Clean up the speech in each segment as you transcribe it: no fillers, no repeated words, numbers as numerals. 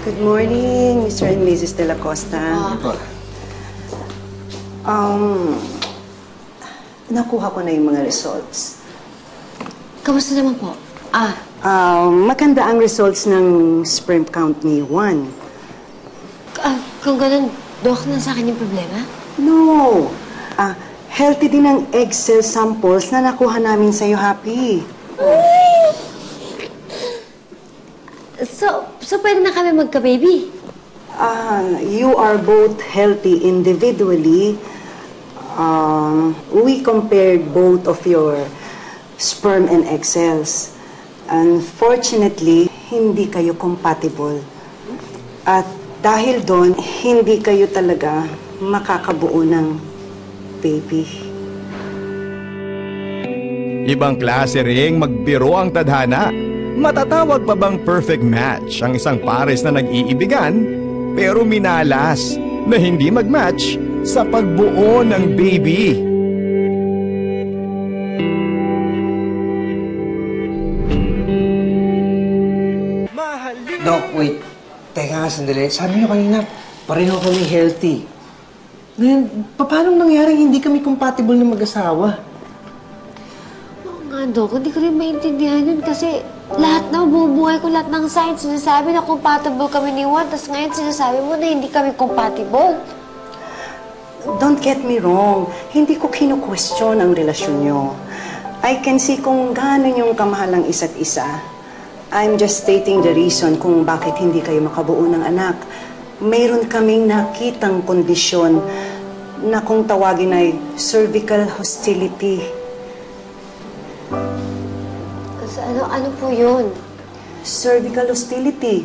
Good morning, Mr. and Mrs. De La Costa. Nakuha ko na yung mga results. Kamusta naman po? Maganda ang results ng sperm count ni Juan. Kung ganun, Dok, na sa akin yung problema? No. Healthy din ang egg cell samples na nakuha namin sa'yo, Happy. So pwede na kami magka-baby? You are both healthy individually. We compared both of your sperm and egg cells. Unfortunately, hindi kayo compatible. At dahil doon, hindi kayo talaga makakabuo ng baby. Ibang klase ring magbiro ang tadhana. Matatawag pa bang perfect match ang isang pares na nag-iibigan pero minalas na hindi mag-match sa pagbuo ng baby? Doc, wait. Teka nga, sandali. Sabi niyo kanina, pareho kami healthy. Ngayon, paano nangyaring hindi kami compatible na mag-asawa? Oo nga, Dok. Hindi ko rin maintindihan yun kasi lahat na bubuhay ko, lahat ng signs sinasabi na compatible kami ni Juan. Tapos ngayon sinasabi mo na hindi kami compatible. Don't get me wrong. Hindi ko kinu-question ang relasyon nyo. I can see kung gaano yung kamahal ang isa't isa. I'm just stating the reason kung bakit hindi kayo makabuo ng anak. Mayroon kaming nakitang kondisyon na kung tawagin ay cervical hostility. So, ano po yun? Cervical hostility.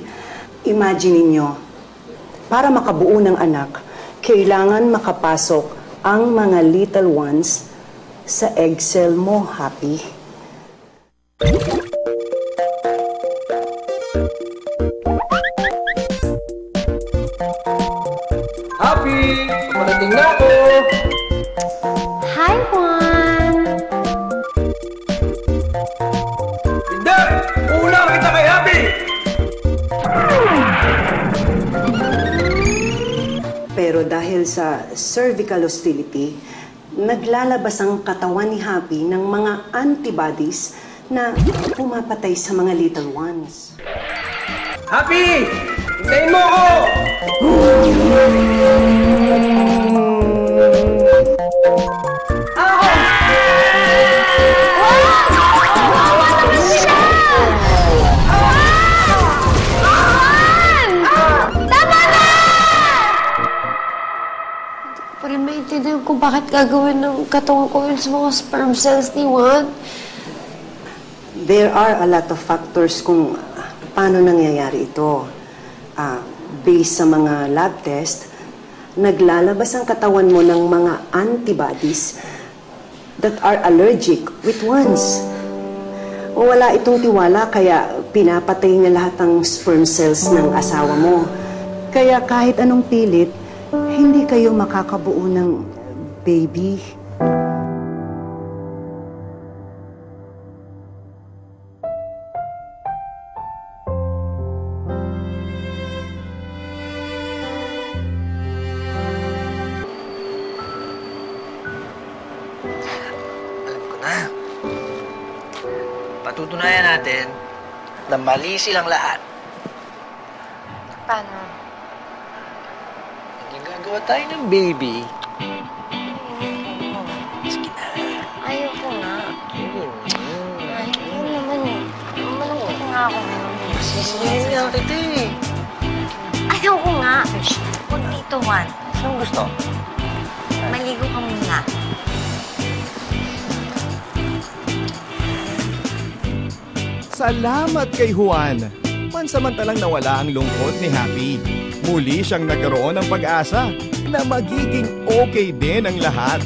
Imagine niyo, para makabuo ng anak, kailangan makapasok ang mga little ones sa egg cell mo, Happy. Happy! Parating na ako! Hi, Juan! Hindi! Uulaw kita kay Happy! Pero dahil sa cervical hostility, naglalabas ang katawan ni Happy ng mga antibodies na pumapatay sa mga little ones. Happy! Hintayin mo ako! Pa rin maintindihan kung bakit gagawin ng katawan ko yun sa mga sperm cells ni Juan. There are a lot of factors kung paano nangyayari ito. Based sa mga lab test, naglalabas ang katawan mo ng mga antibodies that are allergic with ones. Wala itong tiwala kaya pinapatay niya lahat ng sperm cells ng asawa mo. Kaya kahit anong pilit, hindi kayo makakabuo ng baby. Alam ko na. Patutunayan natin na mali silang lahat. Paano? Hindi gagawa tayo ng baby. Sige na. Ayoko nga. Ayoko naman eh. Malungkot nga ako. Sisilihin nga kita eh. Ayoko nga. Huwag dito, Juan. Saan gusto? Maligo ka muna. Salamat kay Juan. Pansamantalang nawala ang lungkot ni Happy. Muli siyang nagkaroon ng pag-asa na magiging okay din ang lahat.